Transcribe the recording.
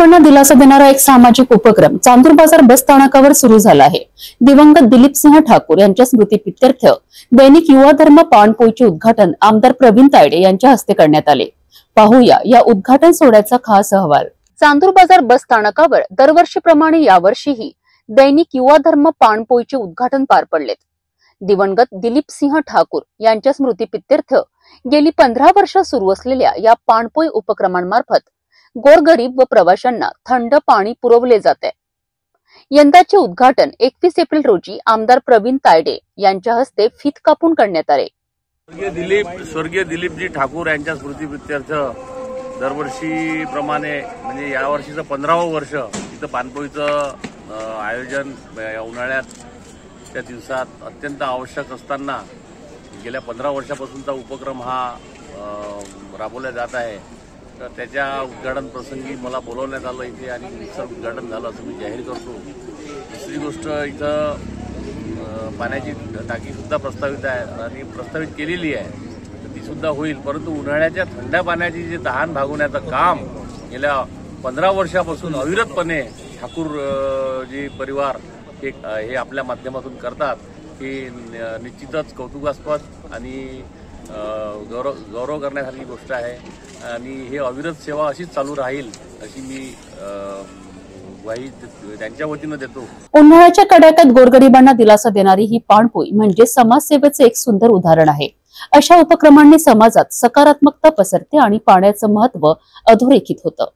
गोरगरिबांना दिलासा देणारा एक सामाजिक उपक्रम चांदूर बाजार बस स्थानकावर सुरू झाला आहे। दिवंगत दिलीप सिंह ठाकूर यांच्या स्मृतीप्रित्यर्थ दैनिक युवा धर्म पाणपोईचे उद्घाटन आमदार प्रवीण तायडे यांच्या हस्ते करण्यात आले। पाहूया या उद्घाटन सोहळ्याचा खास अहवाल। चांदूर बाजार बस स्थानकावर दरवर्षीप्रमाणे यावर्षीही दैनिक युवा धर्म पाणपोईचे उद्घाटन पार पडले। दिवंगत दिलीप सिंह ठाकूर यांच्या स्मृतीप्रित्यर्थ गेली 15 वर्ष सुरू असलेल्या या पाणपोई उपक्रमांमार्फत गोरगरीब व प्रवाशांना थंड पाणी पुरवले जाते। यंदाचे उद्घाटन 21 एप्रिल रोजी आमदार प्रवीण तायडे यांच्या हस्ते फीत कापून करण्यात आले। स्वर्गीय दिलीपजी ठाकूर यांच्या स्मृतीप्रित्यर्थ दरवर्षीप्रमाणे म्हणजे यावर्षीचं 15वं वर्ष इथं पाणपोईचं आयोजन उन्हाळ्याच्या दिवसात अत्यंत आवश्यक असताना गेल्या 15 वर्षापासूनचा उपक्रम हा राबवला जात आहे। तर त्याच्या उद्घाटन प्रसंगी मला बोलवण्यात आलं इथे आणि उद्घाटन झालं असं मी जाहीर करतो। दुसरी गोष्ट इथं पाण्याची टाकी सुद्धा प्रस्तावित आहे आणि प्रस्तावित केलेली आहे, ती सुद्धा होईल। परंतु उन्हाळ्याच्या थंड पाण्याची जे तहान भागवण्याचं काम गेल्या 15 वर्षापासून अविरतपणे ठाकूर जी परिवार हे आपल्या माध्यमातून करतात, ही निश्चितच कौतुकास्पद आणि गौरव करण्यासारखी गोष्ट आहे आणि हे अविरत सेवा अशीच चालू राहील अशी मी ग्वाही त्यांच्या वतीने देतो। उन्हाळ्याच्या कडाक्यात गोरगरिबांना दिलासा देणारी ही पाणपोई म्हणजे समाजसेवेचे एक सुंदर उदाहरण आहे। अशा उपक्रमांनी समाजात सकारात्मकता पसरते आणि पाण्याचं महत्त्व अधोरेखित होतं।